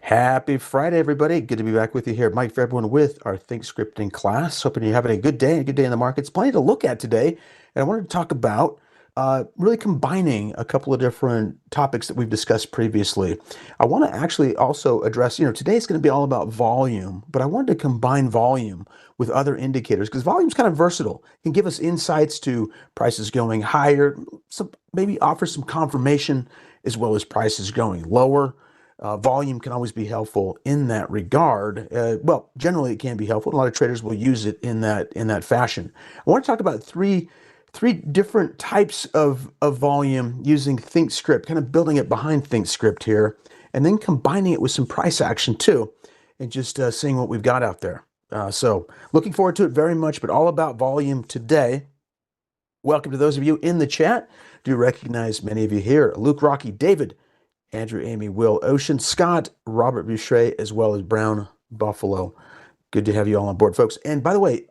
Happy Friday, everybody. Good to be back with you here. Mike for everyone with our Think Scripting class. Hoping you're having a good day in the markets. Plenty to look at today. And I wanted to talk about really combining a couple of different topics that we've discussed previously. I want to actually also address, today is going to be all about volume, but I wanted to combine volume with other indicators because volume is kind of versatile. It can give us insights to prices going higher, maybe offer some confirmation as well as prices going lower. Volume can always be helpful in that regard. Well, generally it can be helpful. A lot of traders will use it in that fashion. I want to talk about three different types of volume using ThinkScript, kind of building it behind ThinkScript here, and then combining it with some price action too, and just seeing what we've got out there. So looking forward to it very much, but all about volume today. Welcome to those of you in the chat. Do recognize many of you here. Luke, Rocky, David, Andrew, Amy, Will, Ocean, Scott, Robert Boucher, as well as Brown Buffalo. Good to have you all on board, folks. And by the way,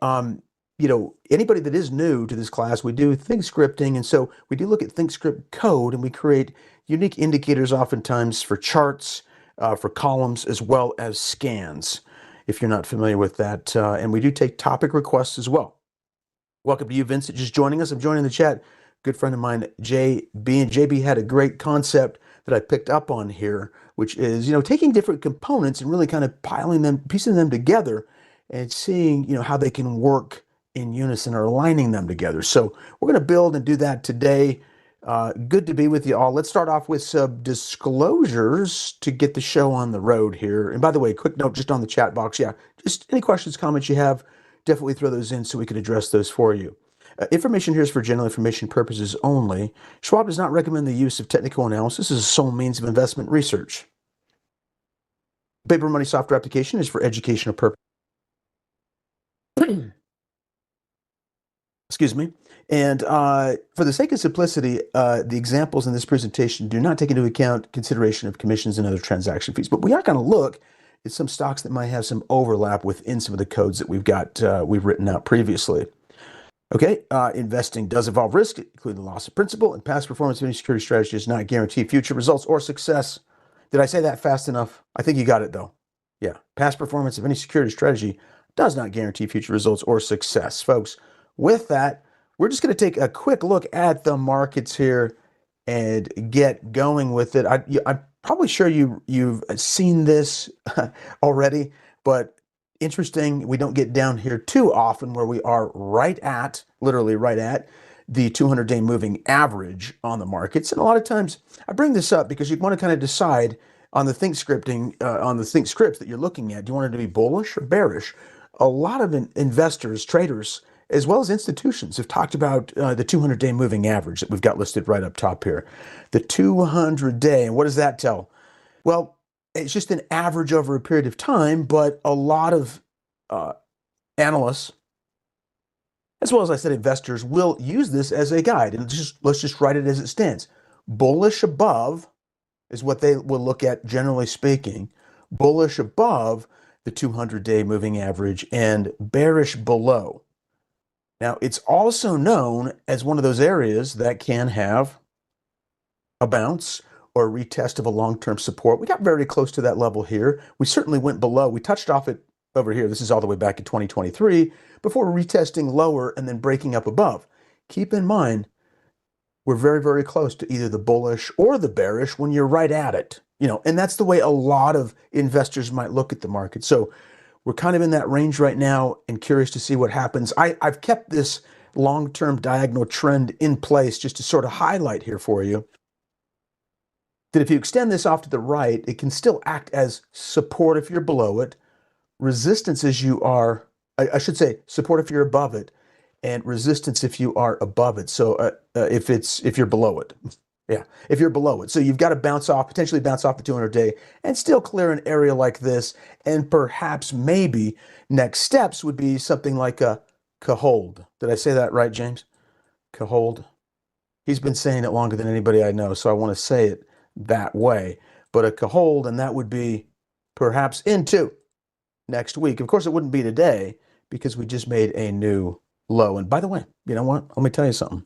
anybody that is new to this class, we do Think Scripting, and so we do look at ThinkScript code, and we create unique indicators oftentimes for charts, for columns, as well as scans, if you're not familiar with that. And we do take topic requests as well. Welcome to you, Vincent, just joining us. I'm joining the chat. Good friend of mine, JB, and JB had a great concept that I picked up on here, which is, taking different components and really kind of piecing them together and seeing, how they can work in unison or aligning them together. So we're going to build and do that today. Good to be with you all. Let's start off with some disclosures to get the show on the road here. And by the way, quick note just on the chat box. Yeah, just any questions, comments you have, definitely throw those in so we can address those for you. Information here is for general information purposes only. Schwab does not recommend the use of technical analysis as a sole means of investment research. Paper money software application is for educational purposes. Excuse me. And for the sake of simplicity, the examples in this presentation do not take into account consideration of commissions and other transaction fees. But we are going to look at some stocks that might have some overlap within some of the codes that we've written out previously. Okay, investing does involve risk, including the loss of principal, and past performance of any security strategy does not guarantee future results or success. Did I say that fast enough? I think you got it, though. Yeah, past performance of any security strategy does not guarantee future results or success. Folks, with that, we're just going to take a quick look at the markets here and get going with it. I'm probably sure you've seen this already, but interesting, we don't get down here too often where we are literally right at the 200-day moving average on the markets. And a lot of times I bring this up because you want to kind of decide on the think scripts that you're looking at. Do you want it to be bullish or bearish? A lot of investors, traders, as well as institutions have talked about the 200-day moving average that we've got listed right up top here. The 200-day, and what does that tell? Well, it's just an average over a period of time, but a lot of analysts, as well as I said, investors, will use this as a guide. And let's just write it as it stands. Bullish above is what they will look at, generally speaking. Bullish above the 200-day moving average and bearish below. Now, it's also known as one of those areas that can have a bounce or a retest of a long-term support. We got very close to that level here. We certainly went below. We touched off it over here. This is all the way back in 2023 before retesting lower and then breaking up above. Keep in mind, we're very, very close to either the bullish or the bearish when you're right at it. And that's the way a lot of investors might look at the market. So we're kind of in that range right now and curious to see what happens. I've kept this long-term diagonal trend in place just to sort of highlight here for you that if you extend this off to the right, it can still act as support if you're below it, resistance as you are, I should say support if you're above it, and resistance if you are above it. So if you're below it. Yeah, if you're below it. So you've got to potentially bounce off the 200-day and still clear an area like this. And perhaps maybe next steps would be something like a hold. Did I say that right, James? Hold. He's been saying it longer than anybody I know, so I want to say it that way. But a hold, and that would be perhaps into next week. Of course, it wouldn't be today because we just made a new low. And by the way, you know what? Let me tell you something.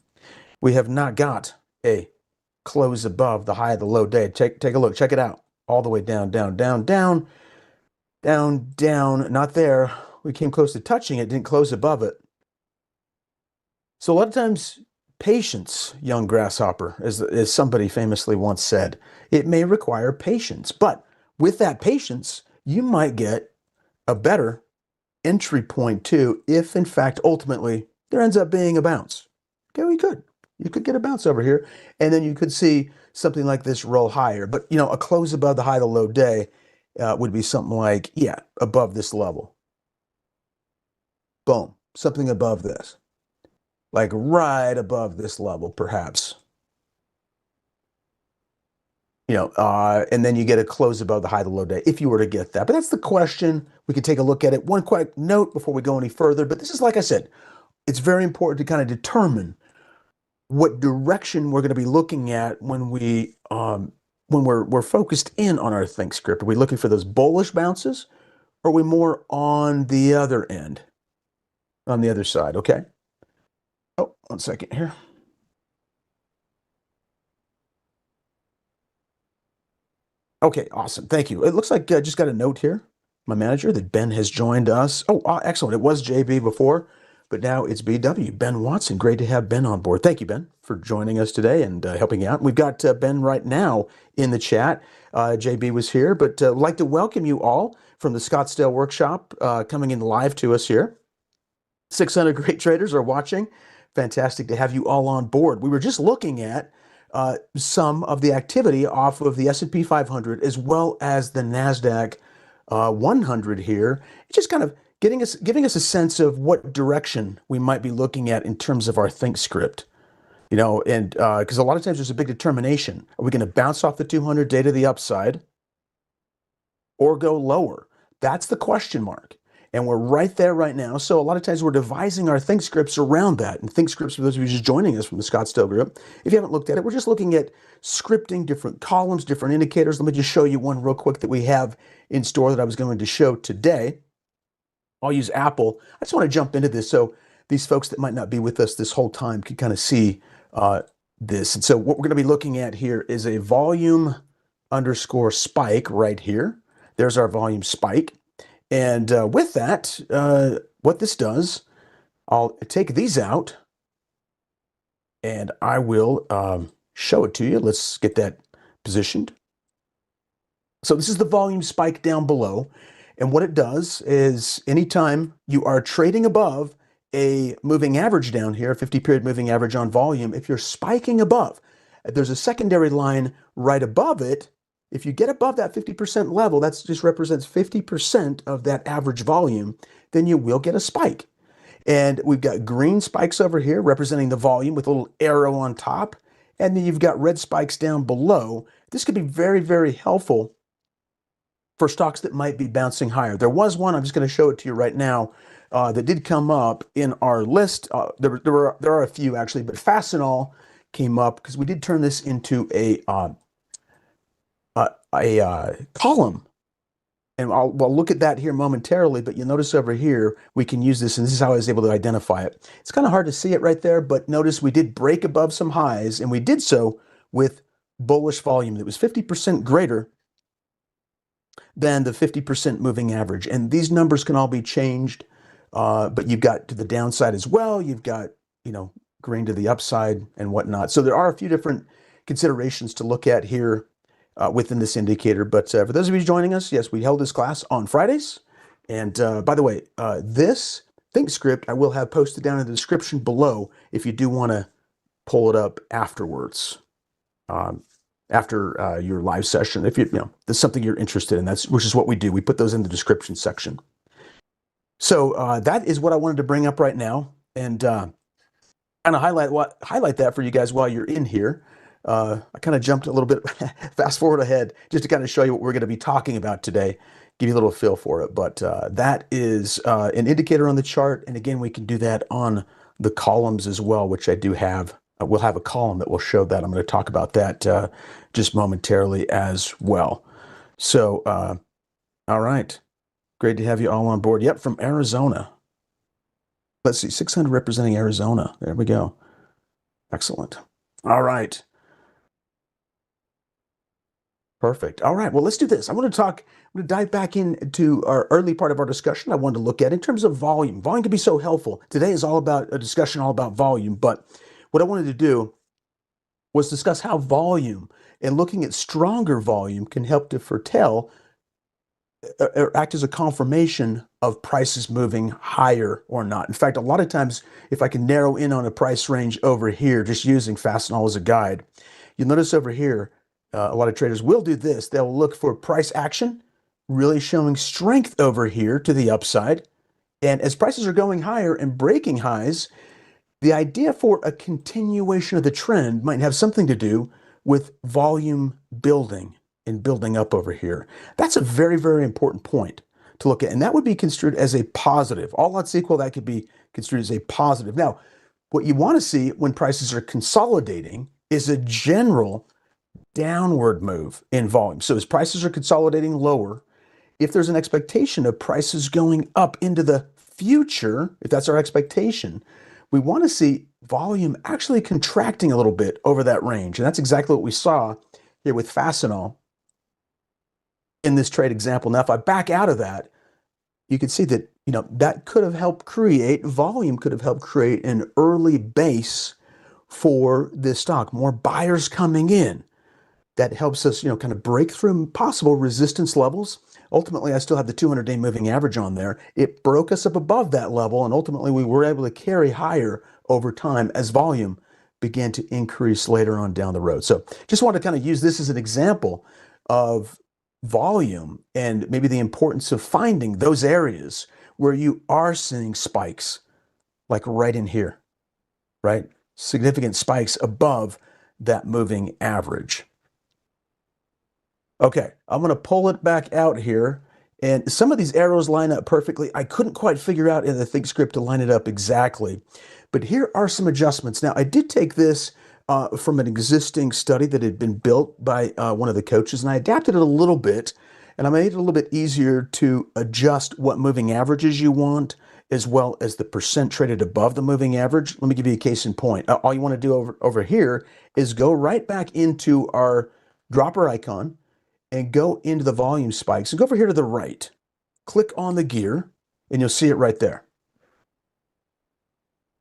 We have not got a close above the high of the low day. Take a look. Check it out. all the way down, down, down, down, down, down, not there. We came close to touching it, didn't close above it. So a lot of times, patience, young grasshopper, as somebody famously once said, it may require patience. But with that patience, you might get a better entry point too, if in fact, ultimately, there ends up being a bounce. Okay, we could. You could get a bounce over here, and then you could see something like this roll higher. But, a close above the high of the low day would be something like, yeah, above this level. Boom, something above this. Like right above this level, perhaps. And then you get a close above the high of the low day if you were to get that. But that's the question. We could take a look at it. One quick note before we go any further, but this is, like I said, it's very important to kind of determine what direction we're going to be looking at when we're focused in on our think script. Are we looking for those bullish bounces, or are we more on the other end, on the other side? Okay. Oh, 1 second here. Okay, awesome. Thank you. It looks like I just got a note here, my manager, that Ben has joined us. Oh, excellent. It was JB before, but now it's BW, Ben Watson. Great to have Ben on board. Thank you, Ben, for joining us today and helping out. We've got Ben right now in the chat. JB was here, but I'd like to welcome you all from the Scottsdale Workshop coming in live to us here. 600 great traders are watching. Fantastic to have you all on board. We were just looking at some of the activity off of the S&P 500 as well as the NASDAQ 100 here, just kind of giving us a sense of what direction we might be looking at in terms of our think script. And because a lot of times there's a big determination. Are we going to bounce off the 200 day to the upside or go lower? That's the question mark. And we're right there right now. So a lot of times we're devising our think scripts around that. And think scripts, for those of you just joining us from the Scottsdale group, if you haven't looked at it, we're just looking at scripting different columns, different indicators. Let me just show you one real quick that we have in store that I was going to show today. I'll use Apple. I just want to jump into this so these folks that might not be with us this whole time can kind of see this. And so what we're going to be looking at here is a volume underscore spike right here. There's our volume spike. And with that, what this does, I'll take these out and I will show it to you. Let's get that positioned. So this is the volume spike down below. And what it does is anytime you are trading above a moving average down here, 50-period moving average on volume, if you're spiking above, there's a secondary line right above it. If you get above that 50% level, that just represents 50% of that average volume, then you will get a spike. And we've got green spikes over here representing the volume with a little arrow on top. And then you've got red spikes down below. This could be very, very helpful for stocks that might be bouncing higher. There was one, I'm just going to show it to you right now, that did come up in our list. There are a few actually, but Fastenal came up because we did turn this into a column. And we'll look at that here momentarily, but you'll notice over here, we can use this, and this is how I was able to identify it. It's kind of hard to see it right there, but notice we did break above some highs, and we did so with bullish volume that was 50% greater than the 50% moving average. And these numbers can all be changed, but you've got to the downside as well. You've got, green to the upside and whatnot. So there are a few different considerations to look at here within this indicator. But for those of you joining us, yes, we held this class on Fridays. And by the way, this think script I will have posted down in the description below if you do want to pull it up afterwards. After your live session, if there's something you're interested in, which is what we do. We put those in the description section. So that is what I wanted to bring up right now, and kind of highlight that for you guys while you're in here. I kind of jumped a little bit fast forward ahead just to kind of show you what we're going to be talking about today, give you a little feel for it. But that is an indicator on the chart, and again, we can do that on the columns as well, which I do have. We'll have a column that will show that. I'm going to talk about that just momentarily as well. So, all right. Great to have you all on board. Yep, from Arizona. Let's see, 600 representing Arizona. There we go. Excellent. All right. Perfect. All right. Well, let's do this. I'm going to dive back into our early part of our discussion I wanted to look at in terms of volume. Volume can be so helpful. Today is all about a discussion all about volume, but what I wanted to do was discuss how volume and looking at stronger volume can help to foretell or act as a confirmation of prices moving higher or not. In fact, a lot of times, if I can narrow in on a price range over here, just using Fastenal as a guide, you'll notice over here, a lot of traders will do this. They'll look for price action, really showing strength over here to the upside. And as prices are going higher and breaking highs, the idea for a continuation of the trend might have something to do with volume building and building up over here. That's a very, very important point to look at. And that would be construed as a positive. All else equal, that could be construed as a positive. Now, what you want to see when prices are consolidating is a general downward move in volume. So as prices are consolidating lower, if there's an expectation of prices going up into the future, if that's our expectation, we want to see volume actually contracting a little bit over that range. And that's exactly what we saw here with Fastenal in this trade example. Now, if I back out of that, you can see that, that could have helped create, volume could have helped create an early base for this stock. More buyers coming in. That helps us, kind of break through possible resistance levels. Ultimately, I still have the 200-day moving average on there. It broke us up above that level, and ultimately we were able to carry higher over time as volume began to increase later on down the road. So just want to kind of use this as an example of volume and maybe the importance of finding those areas where you are seeing spikes, like right in here, right? Significant spikes above that moving average. Okay, I'm going to pull it back out here. And some of these arrows line up perfectly. I couldn't quite figure out in the ThinkScript to line it up exactly. But here are some adjustments. Now, I did take this from an existing study that had been built by one of the coaches, and I adapted it a little bit. And I made it a little bit easier to adjust what moving averages you want, as well as the percent traded above the moving average. Let me give you a case in point. All you want to do over here is go right back into our dropper icon, and go into the volume spikes and go over here to the right. Click on the gear and you'll see it right there.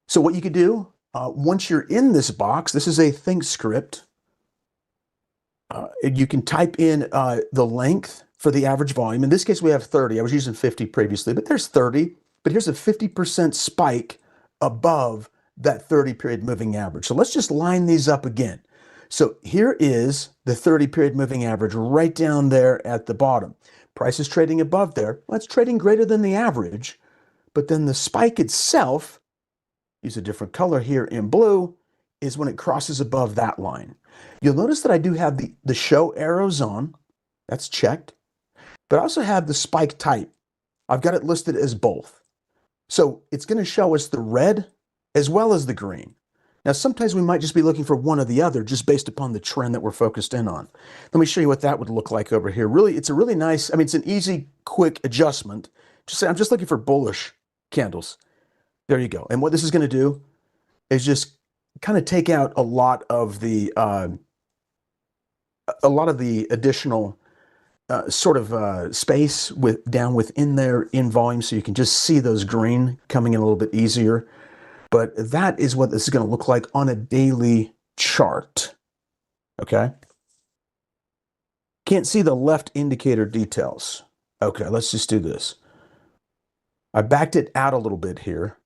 So what you could do, once you're in this box, this is a ThinkScript. You can type in the length for the average volume. In this case, we have 30. I was using 50 previously, but there's 30. But here's a 50% spike above that 30-period moving average. So let's just line these up again. So here is the 30-period moving average right down there at the bottom. Price is trading above there. Well, it's trading greater than the average. But then the spike itself, use a different color here in blue, is when it crosses above that line. You'll notice that I do have the show arrows on. That's checked. But I also have the spike type. I've got it listed as both. So it's going to show us the red as well as the green. Now, sometimes we might just be looking for one or the other just based upon the trend that we're focused in on. Let me show you what that would look like over here. Really, it's a really nice, it's an easy, quick adjustment. Just say, I'm just looking for bullish candles. There you go. And what this is going to do is just kind of take out a lot of the additional space down within there in volume, so you can just see those green coming in a little bit easier. But that is what this is going to look like on a daily chart. Okay? Can't see the left indicator details. Okay, let's just do this. I backed it out a little bit here.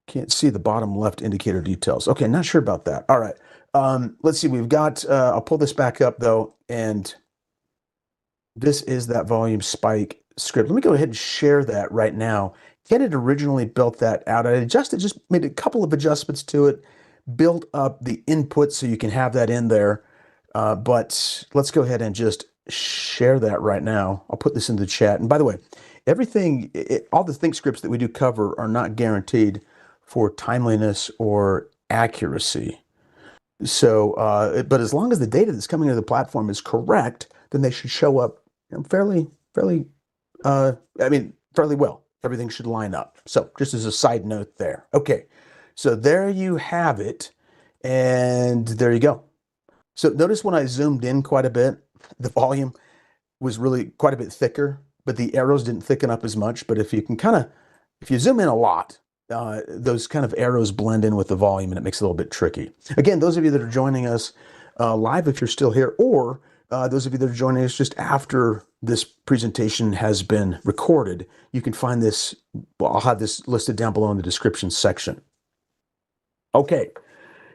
Can't see the bottom left indicator details. Okay, not sure about that. All right. Let's see. We've got, I'll pull this back up though, and this is that volume spike script. Let me go ahead and share that right now. Ken had originally built that out. I adjusted, just made a couple of adjustments to it, built up the input so you can have that in there. But let's go ahead and just share that right now. I'll put this in the chat. And by the way, everything, all the ThinkScripts that we do cover are not guaranteed for timeliness or accuracy. So, but as long as the data that's coming to the platform is correct, then they should show up fairly well. Everything should line up. So just as a side note there. Okay, so there you have it. And there you go. So notice when I zoomed in quite a bit, the volume was really quite a bit thicker, but the arrows didn't thicken up as much. But if you can if you zoom in a lot, those kind of arrows blend in with the volume and it makes it a little bit tricky. Again, those of you that are joining us live, if you're still here, or those of you that are joining us just after this presentation has been recorded, you can find this. Well, I'll have this listed down below in the description section. Okay,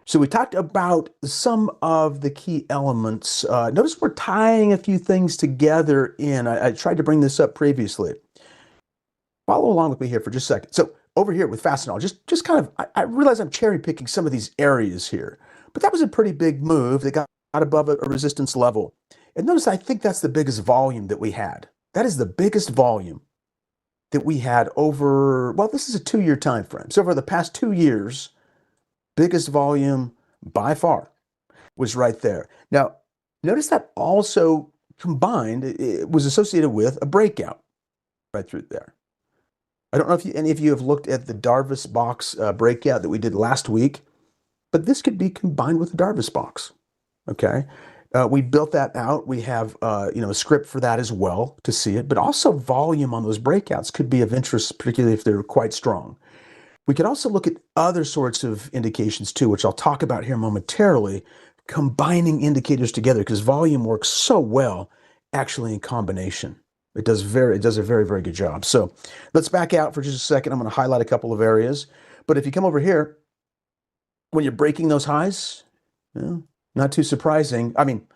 so we talked about some of the key elements. Notice we're tying a few things together in. I tried to bring this up previously. Follow along with me here for just a second. So over here with Fastenal, just kind of, I realize I'm cherry picking some of these areas here, but that was a pretty big move. They got above a resistance level. And notice, I think that's the biggest volume that we had. That is the biggest volume that we had over, well, this is a 2-year time frame. So over the past 2 years, biggest volume by far was right there. Now, notice that also combined, it was associated with a breakout right through there. I don't know if any of you have looked at the Darvas box breakout that we did last week, but this could be combined with the Darvas box, okay? We built that out. We have a script for that as well to see it, but also volume on those breakouts could be of interest, particularly if they're quite strong. We could also look at other sorts of indications too, which I'll talk about here momentarily, combining indicators together, because volume works so well actually in combination. It does a very, very good job. So let's back out for just a second. I'm going to highlight a couple of areas. But if you come over here, when you're breaking those highs, not too surprising. I mean,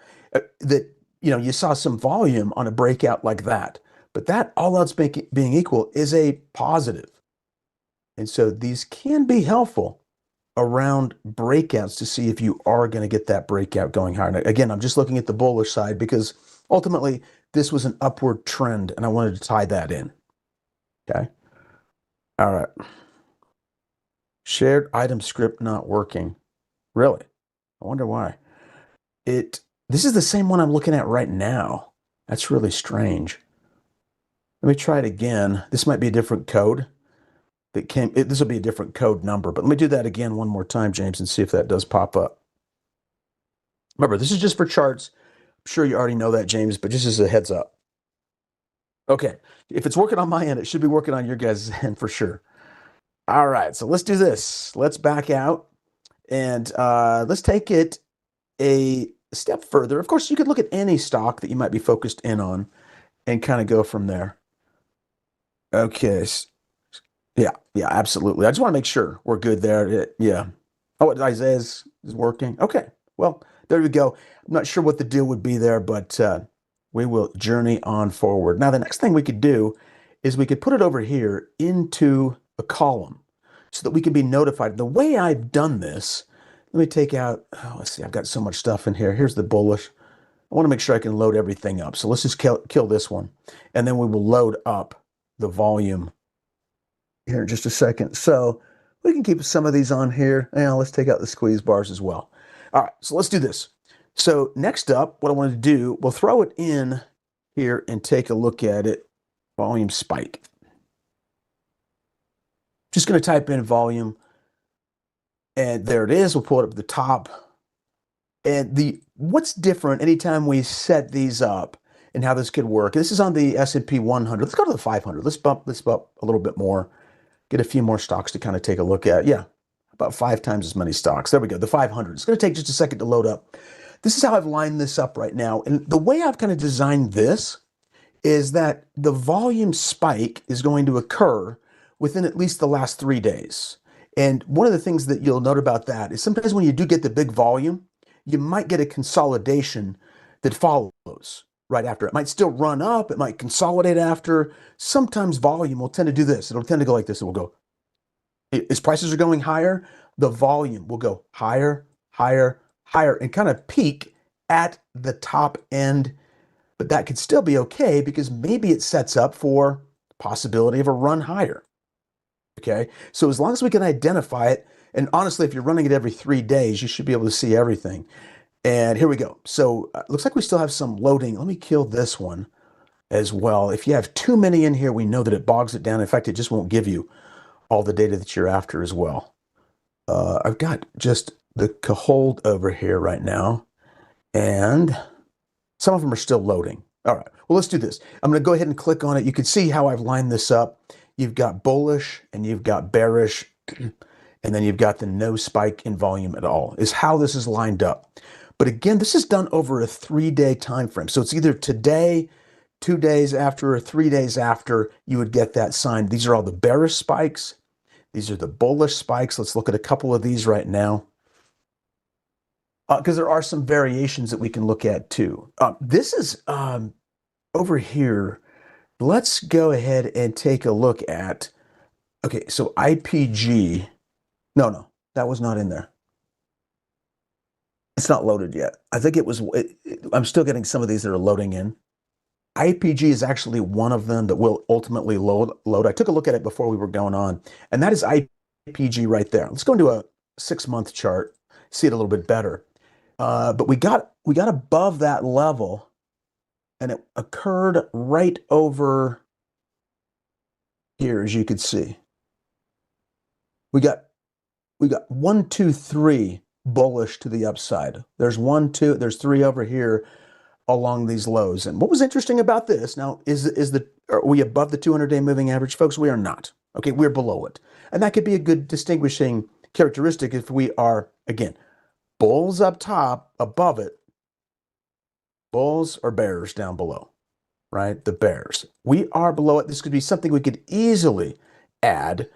you saw some volume on a breakout like that. But that, all else being equal, is a positive. And so these can be helpful around breakouts to see if you are going to get that breakout going higher. Now, again, I'm just looking at the bullish side because ultimately this was an upward trend and I wanted to tie that in. Okay. All right. Shared item script not working. Really? I wonder why. This is the same one I'm looking at right now. That's really strange. Let me try it again. This might be a different code. This will be a different code number, but let me do that again one more time, James, and see if that does pop up. Remember, this is just for charts. I'm sure you already know that, James, but just as a heads up. Okay, if it's working on my end, it should be working on your guys' end for sure. All right, so let's do this. Let's back out and let's take it a step further. Of course, you could look at any stock that you might be focused in on and kind of go from there. Okay. Yeah, absolutely. I just want to make sure we're good there. Yeah. Oh, Isaiah's is working. Okay. Well, there we go. I'm not sure what the deal would be there, but we will journey on forward. Now, the next thing we could do is we could put it over here into a column so that we can be notified. The way I've done this, let me take out, let's see, I've got so much stuff in here. Here's the bullish. I want to make sure I can load everything up. So let's just kill this one, and then we will load up the volume here in just a second. So we can keep some of these on here. And let's take out the squeeze bars as well. All right, so let's do this. So next up, what I want to do, we'll throw it in here and take a look at it. Volume spike. Just going to type in volume. And there it is. We'll pull it up at the top. And what's different anytime we set these up and how this could work. This is on the S&P 100. Let's go to the 500. Let's bump this up a little bit more. Get a few more stocks to kind of take a look at. Yeah, about 5 times as many stocks. There we go, the 500. It's going to take just a second to load up. This is how I've lined this up right now. And the way I've kind of designed this is that the volume spike is going to occur within at least the last 3 days. And one of the things that you'll note about that is sometimes when you do get the big volume, you might get a consolidation that follows right after. It might still run up. It might consolidate after. Sometimes volume will tend to do this. It'll tend to go like this. It will go, as prices are going higher, the volume will go higher, higher, higher, and kind of peak at the top end. But that could still be okay because maybe it sets up for the possibility of a run higher. Okay, so as long as we can identify it, and honestly, if you're running it every 3 days, you should be able to see everything. And here we go. So looks like we still have some loading. Let me kill this one as well. If you have too many in here, we know that it bogs it down. In fact, it just won't give you all the data that you're after as well. I've got just the hold over here right now. And Some of them are still loading. All right, well, let's do this. I'm going to go ahead and click on it. You can see how I've lined this up. You've got bullish and you've got bearish, and then you've got the no spike in volume at all, is how this is lined up. But again, this is done over a 3-day time frame. So it's either today, 2 days after, or 3 days after you would get that sign. These are all the bearish spikes. These are the bullish spikes. Let's look at a couple of these right now, because there are some variations that we can look at too. This is over here. Let's go ahead and take a look at, okay, so IPG. No, that was not in there. It's not loaded yet. I think I'm still getting some of these that are loading in. IPG is actually one of them that will ultimately load. I took a look at it before we were going on, and that is IPG right there. Let's go into a 6-month chart, see it a little bit better. But we got above that level, and it occurred right over here, as you can see. We got 1, 2, 3 bullish to the upside. There's 1, 2, there's 3 over here along these lows. And what was interesting about this, now, are we above the 200-day moving average, folks? We are not. Okay, we're below it. And that could be a good distinguishing characteristic if we are, again, bulls up top, above it, bulls or bears down below, right? The bears. We are below it. This could be something we could easily add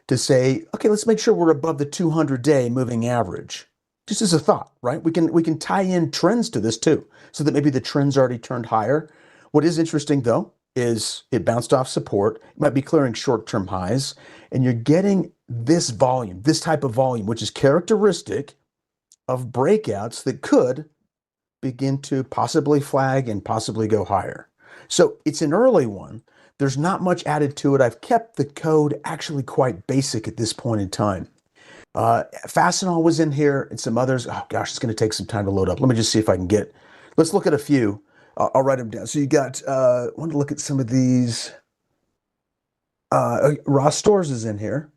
to say, okay, let's make sure we're above the 200-day moving average. Just as a thought, right? We can tie in trends to this too, so that maybe the trend's already turned higher. What is interesting though is it bounced off support. It might be clearing short-term highs, and you're getting this volume, this type of volume, which is characteristic of breakouts that could begin to possibly flag and possibly go higher. So it's an early one. There's not much added to it. I've kept the code actually quite basic at this point in time. Fastenal was in here and some others. Oh gosh, it's going to take some time to load up. Let me just see if I can let's look at a few. I'll write them down. So you got, I want to look at some of these. Ross Stores is in here.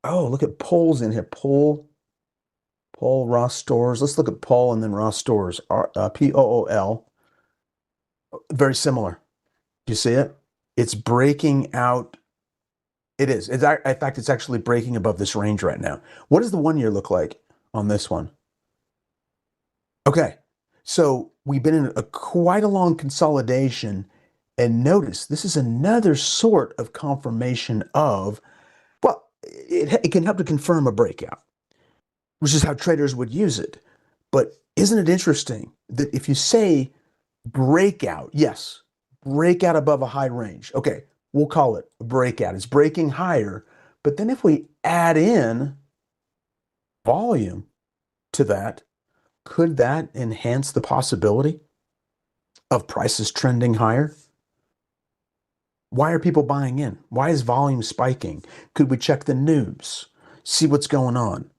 Oh, look at Pol's in here. Pol, Ross Stores. Let's look at Pol and then Ross Stores. Pool. Very similar. Do you see it? It's breaking out. It is. In fact, it's actually breaking above this range right now. What does the 1 year look like on this one? Okay, so we've been in quite a long consolidation, and notice this is another sort of confirmation of, well, it can help to confirm a breakout, which is how traders would use it. But isn't it interesting that if you say breakout, yes, breakout above a high range, okay, we'll call it a breakout. It's breaking higher. But then if we add in volume to that, could that enhance the possibility of prices trending higher? Why are people buying in? Why is volume spiking? Could we check the news, see what's going on?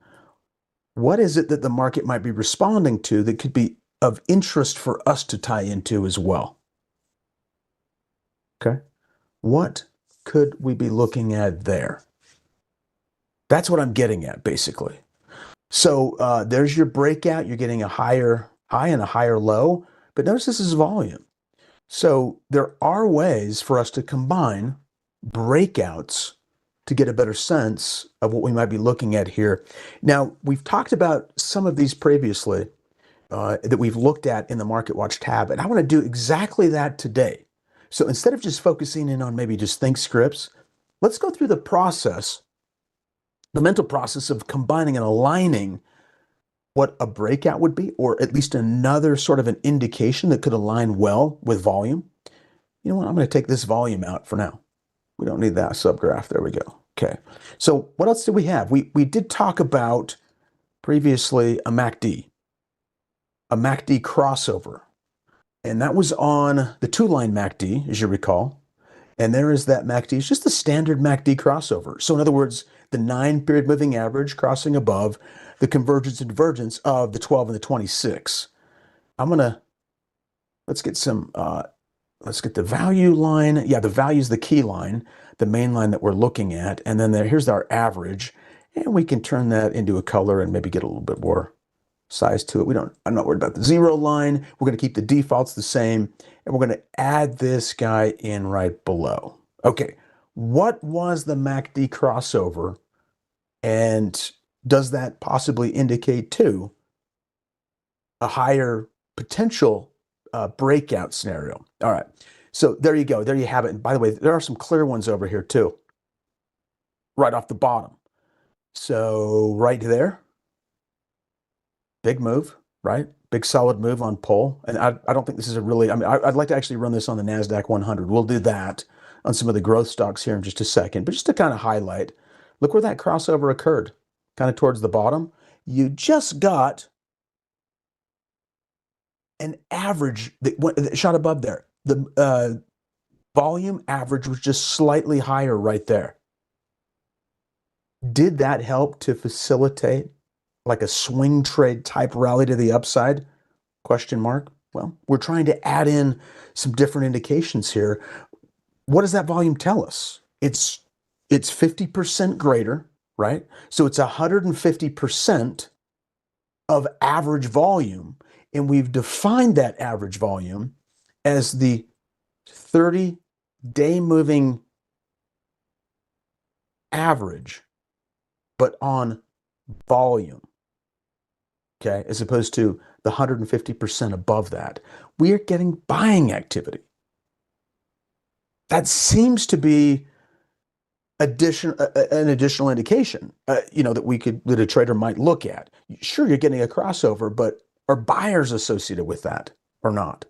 What is it that the market might be responding to that could be of interest for us to tie into as well? Okay. What could we be looking at there? That's what I'm getting at, basically. So there's your breakout. You're getting a higher high and a higher low, but notice this is volume. So there are ways for us to combine breakouts to get a better sense of what we might be looking at here. Now, we've talked about some of these previously that we've looked at in the Market Watch tab, and I want to do exactly that today. So instead of just focusing in on maybe just think scripts, let's go through the process, the mental process of combining and aligning what a breakout would be, or at least another sort of an indication that could align well with volume. You know what? I'm going to take this volume out for now. We don't need that subgraph. There we go. Okay. So what else did we have? We did talk about previously a MACD crossover. And that was on the 2-line MACD, as you recall. And there is that MACD. It's just the standard MACD crossover. So in other words, the 9-period moving average crossing above the convergence and divergence of the 12 and the 26. Let's get the value line. Yeah, the value is the key line, the main line that we're looking at. And then here's our average. And we can turn that into a color and maybe get a little bit more size to it. I'm not worried about the zero line. We're going to keep the defaults the same, and we're going to add this guy in right below. Okay, what was the MACD crossover, and does that possibly indicate too a higher potential breakout scenario? All right, so there you go. There you have it. And by the way, there are some clear ones over here too, right off the bottom. So right there, big move, right? Big solid move on pull. And I don't think this is a really, I mean, I'd like to actually run this on the NASDAQ 100. We'll do that on some of the growth stocks here in just a second. But just to kind of highlight, look where that crossover occurred, kind of towards the bottom. You just got an average that shot above there. The volume average was just slightly higher right there. Did that help to facilitate like a swing trade type rally to the upside? Question mark. Well, we're trying to add in some different indications here. What does that volume tell us? It's 50% greater, right? So it's 150% of average volume. And we've defined that average volume as the 30-day moving average, but on volume, okay, as opposed to the 150% above that. We are getting buying activity. That seems to be an additional indication, that a trader might look at. Sure, you're getting a crossover, but are buyers associated with that or not?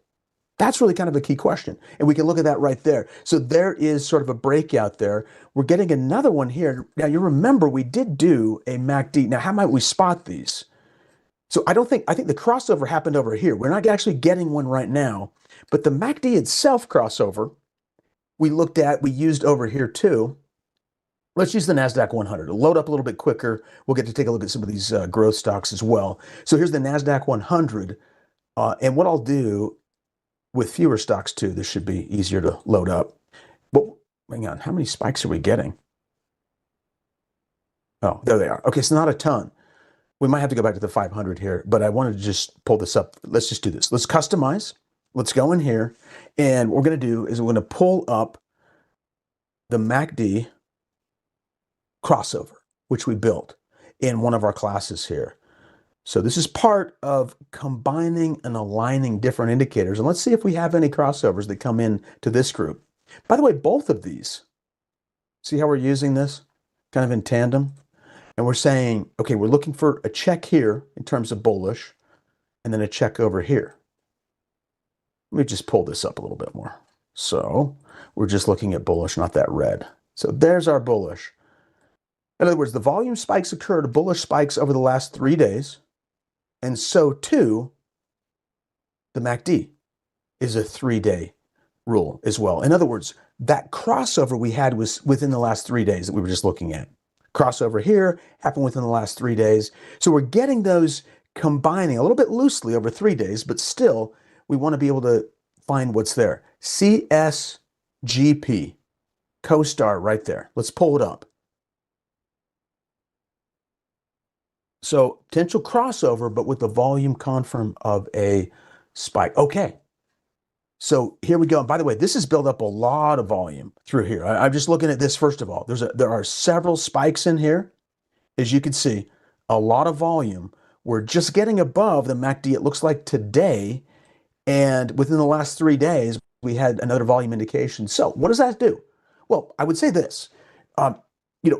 That's really kind of a key question. And we can look at that right there. So there is sort of a breakout there. We're getting another one here. Now, you remember we did do a MACD. Now, how might we spot these? So I think the crossover happened over here. We're not actually getting one right now, but the MACD itself crossover, we used over here too. Let's use the NASDAQ 100. It'll load up a little bit quicker. We'll get to take a look at some of these growth stocks as well. So here's the NASDAQ 100. And what I'll do with fewer stocks too, this should be easier to load up. But hang on, how many spikes are we getting? Oh, there they are. Okay, so not a ton. We might have to go back to the 500 here, but I wanted to just pull this up. Let's just do this. Let's customize. Let's go in here. And what we're going to do is we're going to pull up the MACD crossover, which we built in one of our classes here. So this is part of combining and aligning different indicators. And let's see if we have any crossovers that come in to this group. By the way, both of these, see how we're using this kind of in tandem? And we're saying, okay, we're looking for a check here in terms of bullish, and then a check over here. Let me just pull this up a little bit more. So we're just looking at bullish, not that red. So there's our bullish. In other words, the volume spikes occurred, bullish spikes over the last 3 days. And so too, the MACD is a 3-day rule as well. In other words, that crossover we had was within the last 3 days that we were just looking at. Crossover here happened within the last 3 days. So we're getting those combining a little bit loosely over 3 days, but still we want to be able to find what's there. CSGP, CoStar right there. Let's pull it up. So potential crossover, but with the volume confirm of a spike. Okay. So here we go. And by the way, this has built up a lot of volume through here. I'm just looking at this first of all. There are several spikes in here. As you can see, a lot of volume. We're just getting above the MACD, it looks like today. And within the last 3 days, we had another volume indication. So what does that do? Well, I would say this.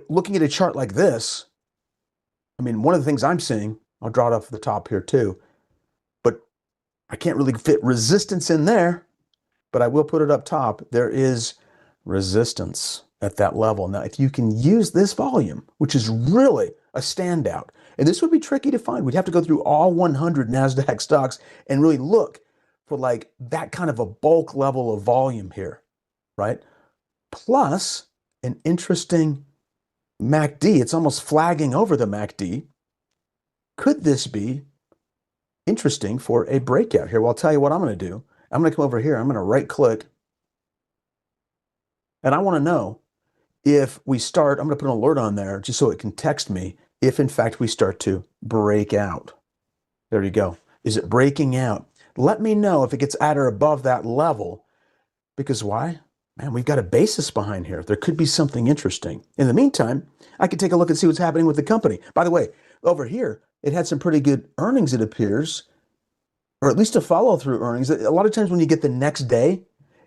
Looking at a chart like this, I mean, one of the things I'm seeing, I'll draw it off the top here too, but I can't really fit resistance in there, but I will put it up top. There is resistance at that level. Now, if you can use this volume, which is really a standout, and this would be tricky to find. We'd have to go through all 100 NASDAQ stocks and really look for like that kind of a bulk level of volume here, right? Plus an interesting MACD. It's almost flagging over the MACD. Could this be interesting for a breakout here? Well, I'll tell you what I'm going to do. I'm going to come over here. I'm going to right click. And I want to know if we start, I'm going to put an alert on there just so it can text me if in fact we start to break out. There you go. Is it breaking out? Let me know if it gets at or above that level, because why? Man, we've got a basis behind here. There could be something interesting. In the meantime, I could take a look and see what's happening with the company. By the way, over here, it had some pretty good earnings, it appears, or at least a follow-through earnings. A lot of times when you get the next day,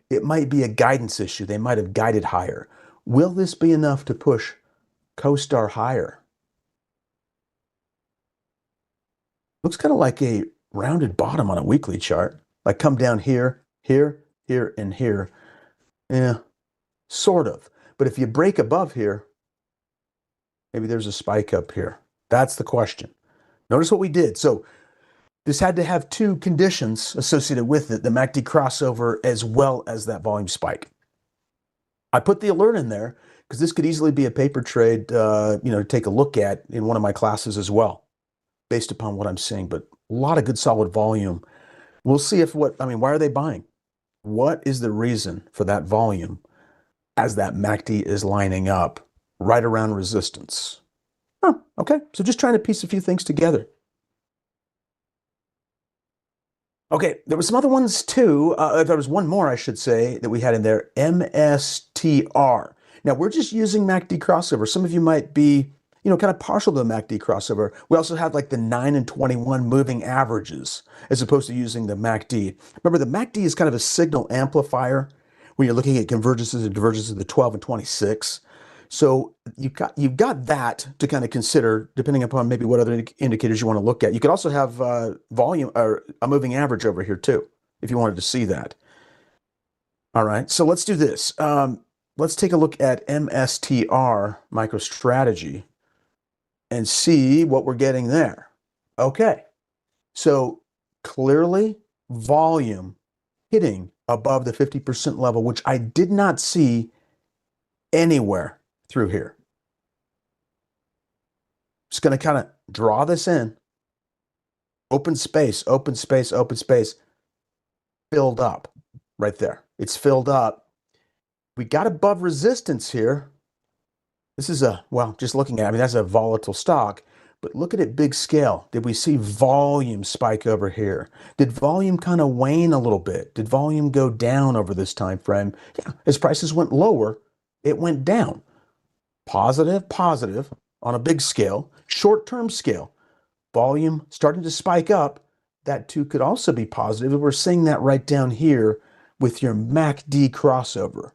it might be a guidance issue. They might have guided higher. Will this be enough to push CoStar higher? Looks kind of like a rounded bottom on a weekly chart. Like come down here, here, here, and here. Yeah, sort of. But if you break above here, maybe there's a spike up here. That's the question. Notice what we did. So this had to have two conditions associated with it, the MACD crossover as well as that volume spike. I put the alert in there because this could easily be a paper trade, to take a look at in one of my classes as well, based upon what I'm seeing. But a lot of good solid volume. We'll see why are they buying? What is the reason for that volume as that MACD is lining up right around resistance? Oh, okay. So just trying to piece a few things together. Okay, there were some other ones too. There was one more, I should say, that we had in there, MSTR. Now, we're just using MACD crossover. Some of you might be, kind of partial to the MACD crossover. We also have like the 9 and 21 moving averages as opposed to using the MACD. Remember, the MACD is kind of a signal amplifier when you're looking at convergences and divergences of the 12 and 26. So you've got that to kind of consider, depending upon maybe what other indicators you want to look at. You could also have volume or a moving average over here too, if you wanted to see that. All right, so let's do this. Let's take a look at MSTR, MicroStrategy, and see what we're getting there. Okay, so clearly volume hitting above the 50% level, which I did not see anywhere through here. Just going to kind of draw this in. Open space, open space, open space. Filled up right there. It's filled up. We got above resistance here. This is just looking at it, that's a volatile stock, but look at it big scale. Did we see volume spike over here? Did volume kind of wane a little bit? Did volume go down over this time frame? Yeah, as prices went lower, it went down. Positive, positive on a big scale, short-term scale. Volume starting to spike up. That too could also be positive. We're seeing that right down here with your MACD crossover.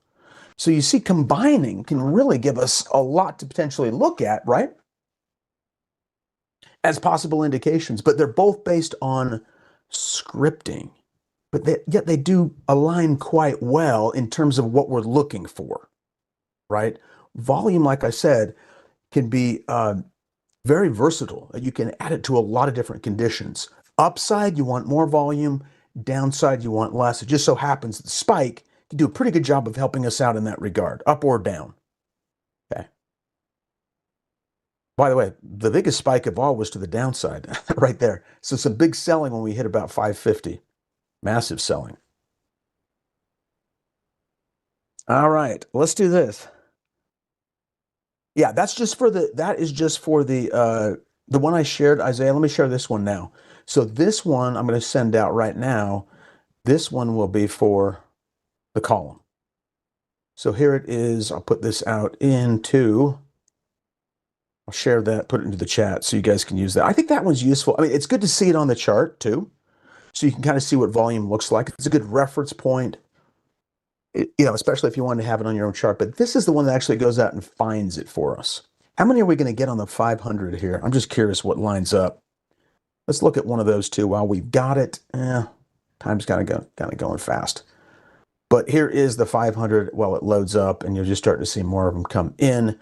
So you see, combining can really give us a lot to potentially look at, right? As possible indications, but they're both based on scripting. But yet they do align quite well in terms of what we're looking for, right? Volume, like I said, can be very versatile. You can add it to a lot of different conditions. Upside, you want more volume. Downside, you want less. It just so happens that the spike can do a pretty good job of helping us out in that regard, up or down. Okay. By the way, the biggest spike of all was to the downside right there. So some big selling when we hit about 550. Massive selling. All right, let's do this. Yeah, that is just for the one I shared, Isaiah. Let me share this one now. So this one I'm going to send out right now. This one will be for the column. So here it is. I'll put this out I'll share that, put it into the chat so you guys can use that. I think that one's useful. It's good to see it on the chart too, so you can kind of see what volume looks like. It's a good reference point, especially if you want to have it on your own chart. But this is the one that actually goes out and finds it for us. How many are we going to get on the 500 here? I'm just curious what lines up. Let's look at one of those two while we've got it. Time's kind of going fast. But here is the 500 while it loads up, and you'll just start to see more of them come in.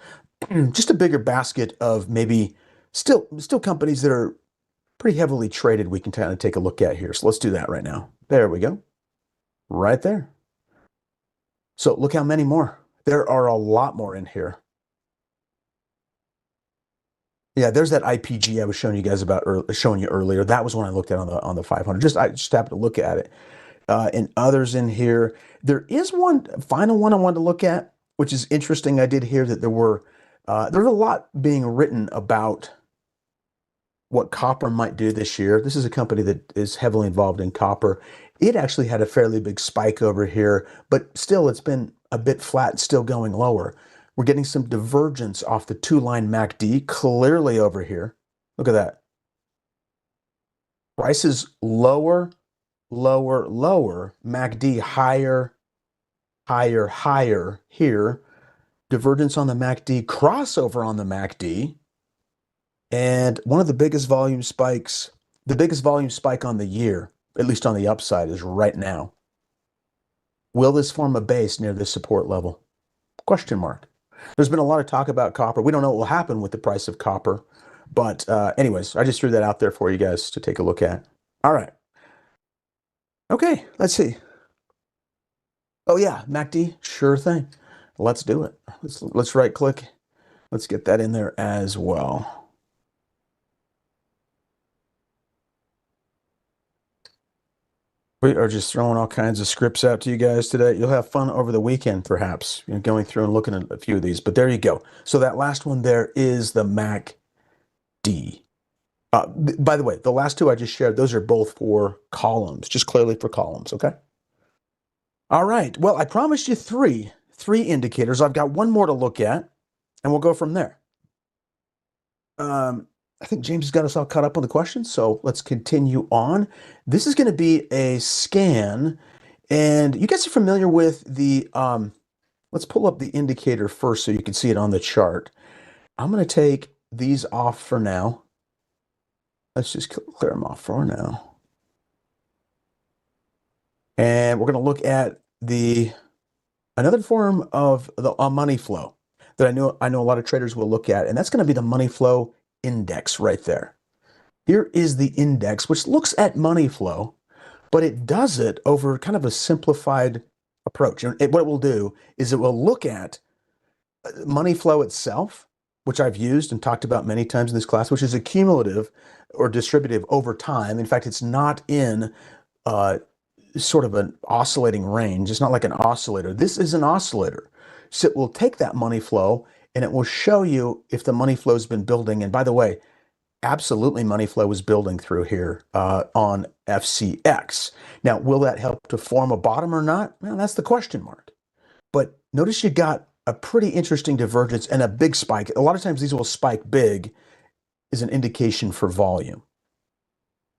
Just a bigger basket of maybe still companies that are pretty heavily traded we can kind of take a look at here. So let's do that right now. There we go. Right there. So look how many more. There are a lot more in here. Yeah, there's that IPG I was showing you guys about earlier. That was when I looked at on the 500. I just happened to look at it. And others in here. There is one final one I wanted to look at, which is interesting. I did hear that there's a lot being written about what copper might do this year. This is a company that is heavily involved in copper. It actually had a fairly big spike over here, but still it's been a bit flat, still going lower. We're getting some divergence off the two-line MACD clearly over here. Look at that. Prices lower, lower, lower, MACD higher, higher, higher here. Divergence on the MACD, crossover on the MACD. And one of the biggest volume spikes, the biggest volume spike on the year, at least on the upside, is right now. Will this form a base near this support level? Question mark. There's been a lot of talk about copper. We don't know what will happen with the price of copper. But anyways, I just threw that out there for you guys to take a look at. All right. Okay, let's see. Oh yeah, MACD, sure thing. Let's do it. Let's right click. Let's get that in there as well. We are just throwing all kinds of scripts out to you guys today. You'll have fun over the weekend, perhaps, going through and looking at a few of these. But there you go. So that last one there is the MACD. By the way, the last two I just shared, those are both for columns, just clearly for columns, okay? All right. Well, I promised you three indicators. I've got one more to look at, and we'll go from there. I think James has got us all caught up on the questions, so let's continue on. This is going to be a scan, and you guys are familiar with the, let's pull up the indicator first so you can see it on the chart. I'm going to take these off for now. Let's just clear them off for now. And we're going to look at another form of the money flow that I know a lot of traders will look at, and that's going to be the money flow index right there. Here is the index, which looks at money flow, but it does it over kind of a simplified approach. And what it will do is it will look at money flow itself, which I've used and talked about many times in this class, which is a cumulative or distributive over time. In fact, it's not in sort of an oscillating range. It's not like an oscillator. This is an oscillator. So it will take that money flow and it will show you if the money flow has been building. And by the way, absolutely money flow is building through here on FCX. Now, will that help to form a bottom or not? Well, that's the question mark. But notice you got a pretty interesting divergence and a big spike. A lot of times these will spike big is an indication for volume.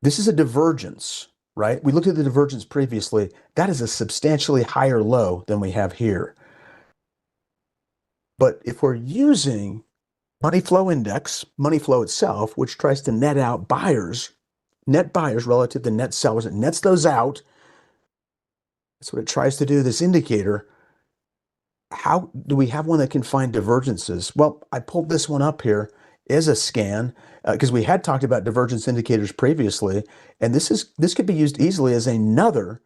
This is a divergence, right? We looked at the divergence previously. That is a substantially higher low than we have here. But if we're using money flow index, money flow itself, which tries to net out net buyers relative to net sellers, it nets those out. That's what it tries to do, this indicator. How do we have one that can find divergences? Well, I pulled this one up here as a scan because we had talked about divergence indicators previously, and this could be used easily as another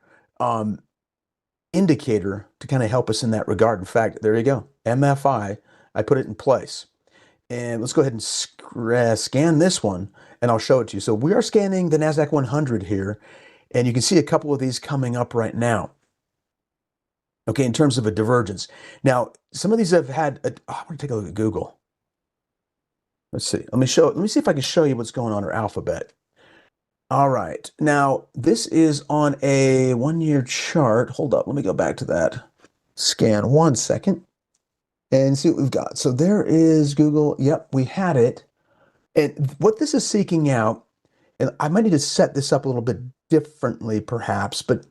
indicator to kind of help us in that regard. In fact, there you go, MFI. I put it in place. And let's go ahead and scan this one, and I'll show it to you. So we are scanning the NASDAQ 100 here, and you can see a couple of these coming up right now. Okay, in terms of a divergence. Now, some of these have had, I'm going to take a look at Google. Let's see. Let me see if I can show you what's going on in Alphabet. All right. Now, this is on a 1-year chart. Hold up. Let me go back to that. Scan 1 second. And see what we've got. So there is Google. Yep, we had it. And what this is seeking out, and I might need to set this up a little bit differently perhaps, but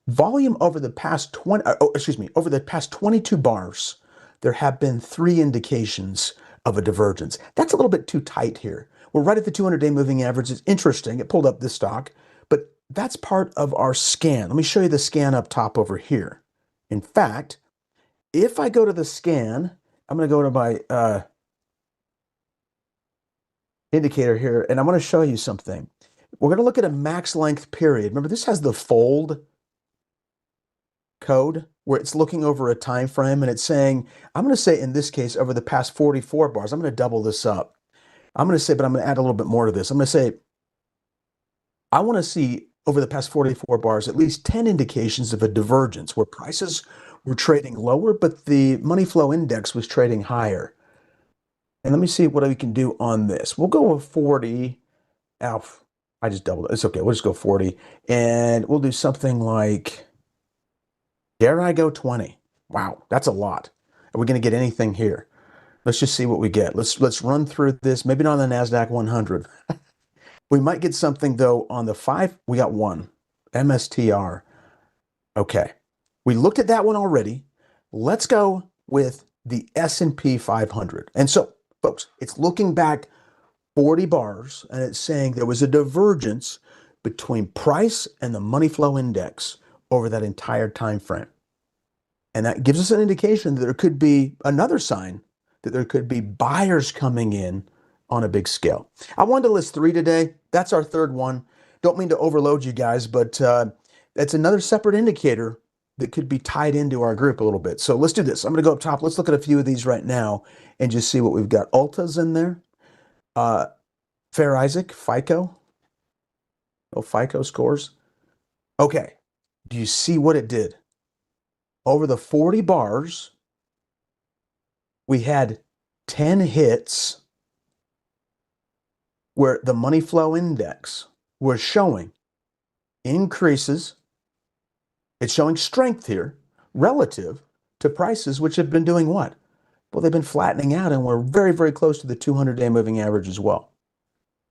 volume over the past over the past 22 bars, there have been 3 indications of a divergence. That's a little bit too tight here. We're right at the 200-day moving average. It's interesting. It pulled up this stock, but that's part of our scan. Let me show you the scan up top over here. In fact, if I go to the scan, I'm going to go to my indicator here, and I'm going to show you something. We're going to look at a max length period. Remember, this has the fold code where it's looking over a time frame, and it's saying, I'm going to say in this case, over the past 44 bars, I'm going to double this up. I'm going to say, but I'm going to add a little bit more to this. I'm going to say, I want to see over the past 44 bars, at least 10 indications of a divergence where prices were trading lower, but the money flow index was trading higher. And let me see what we can do on this. We'll go with 40. Alf, I just doubled it. It's okay. We'll just go 40. And we'll do something like, dare I go 20? Wow, that's a lot. Are we going to get anything here? Let's just see what we get. Let's run through this. Maybe not on the NASDAQ 100. We might get something though on the 5. We got one. MSTR. Okay. We looked at that one already. Let's go with the S&P 500. And so, folks, it's looking back 40 bars and it's saying there was a divergence between price and the money flow index over that entire time frame. And that gives us an indication that there could be another sign that there could be buyers coming in on a big scale. I wanted to list 3 today. That's our third one. Don't mean to overload you guys, but that's another separate indicator that could be tied into our group a little bit. So let's do this. I'm going to go up top. Let's look at a few of these right now and just see what we've got. Ulta's in there. Fair Isaac, FICO. Oh, FICO scores. Okay. Do you see what it did? Over the 40 bars, we had 10 hits where the money flow index was showing increases. It's showing strength here relative to prices, which have been doing what? Well, they've been flattening out, and we're very, very close to the 200-day moving average as well.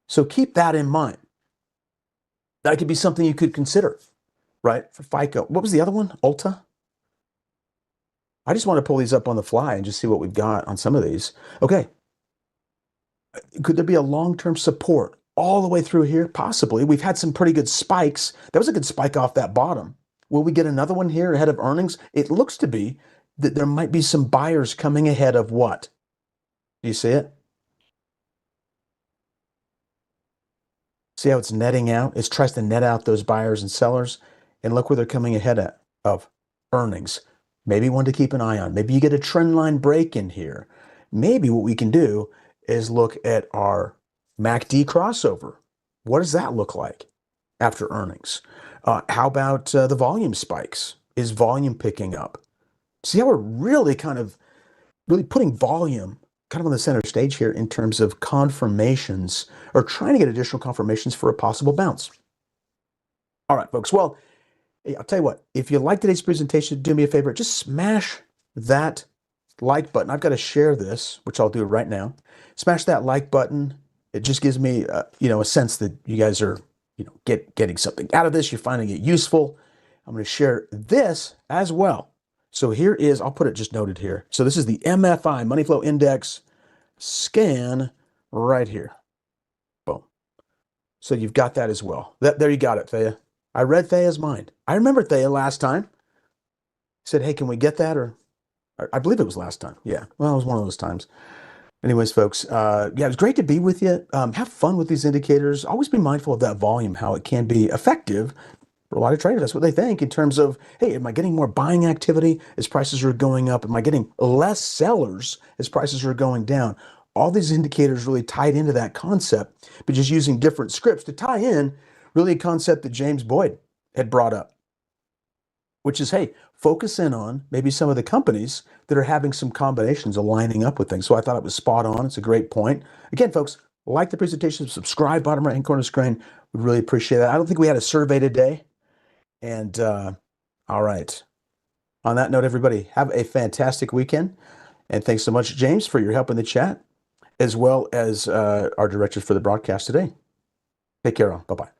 So keep that in mind. That could be something you could consider, right? For FICO. What was the other one? Ulta? I just want to pull these up on the fly and just see what we've got on some of these. Okay. Could there be a long-term support all the way through here? Possibly. We've had some pretty good spikes. That was a good spike off that bottom. Will we get another one here ahead of earnings? It looks to be that there might be some buyers coming ahead of what? Do you see it? See how it's netting out? It tries to net out those buyers and sellers. And look where they're coming ahead of earnings. Maybe one to keep an eye on. Maybe you get a trend line break in here. Maybe what we can do is look at our MACD crossover. What does that look like after earnings? How about the volume spikes? Is volume picking up? See how we're really putting volume kind of on the center stage here in terms of confirmations or trying to get additional confirmations for a possible bounce. All right, folks. Well, I'll tell you what, if you like today's presentation, do me a favor, just smash that like button. I've got to share this, which I'll do right now. Smash that like button. It just gives me, a sense that you guys are, getting something out of this. You're finding it useful. I'm going to share this as well. So here is, I'll put it just noted here. So this is the MFI, Money Flow Index scan right here. Boom. So you've got that as well. There you got it, Thea. I read Thea's mind. I remember Thea last time. Said, hey, can we get that? Or I believe it was last time. Yeah. Well, it was one of those times. Anyways, folks, it was great to be with you. Have fun with these indicators. Always be mindful of that volume, how it can be effective for a lot of traders. That's what they think in terms of, hey, am I getting more buying activity as prices are going up? Am I getting less sellers as prices are going down? All these indicators really tied into that concept, but just using different scripts to tie in really a concept that James Boyd had brought up, which is, hey, focus in on maybe some of the companies that are having some combinations aligning up with things. So I thought it was spot on. It's a great point. Again, folks, like the presentation, subscribe, bottom right-hand corner of the screen. We'd really appreciate that. I don't think we had a survey today. And all right. On that note, everybody, have a fantastic weekend. And thanks so much, James, for your help in the chat, as well as our directors for the broadcast today. Take care all. Bye-bye.